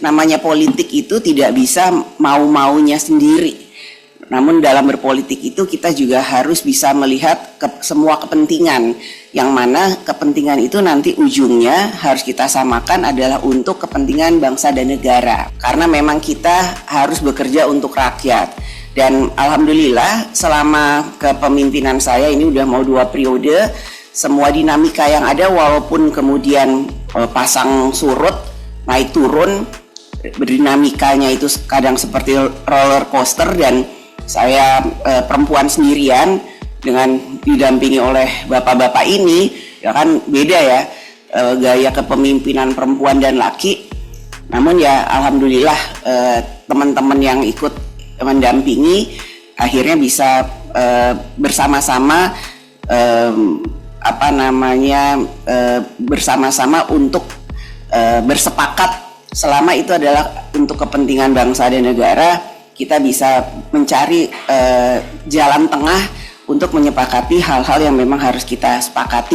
namanya politik itu tidak bisa mau-maunya sendiri. Namun dalam berpolitik itu kita juga harus bisa melihat semua kepentingan, yang mana kepentingan itu nanti ujungnya harus kita samakan adalah untuk kepentingan bangsa dan negara. Karena memang kita harus bekerja untuk rakyat. Dan alhamdulillah selama kepemimpinan saya ini udah mau 2 periode, semua dinamika yang ada walaupun kemudian pasang surut, naik turun, dinamikanya itu kadang seperti roller coaster, dan saya perempuan sendirian dengan didampingi oleh bapak-bapak ini, ya kan beda ya gaya kepemimpinan perempuan dan laki. Namun ya alhamdulillah teman-teman yang ikut mendampingi akhirnya bisa bersama-sama bersama-sama untuk bersepakat, selama itu adalah untuk kepentingan bangsa dan negara, kita bisa mencari jalan tengah untuk menyepakati hal-hal yang memang harus kita sepakati.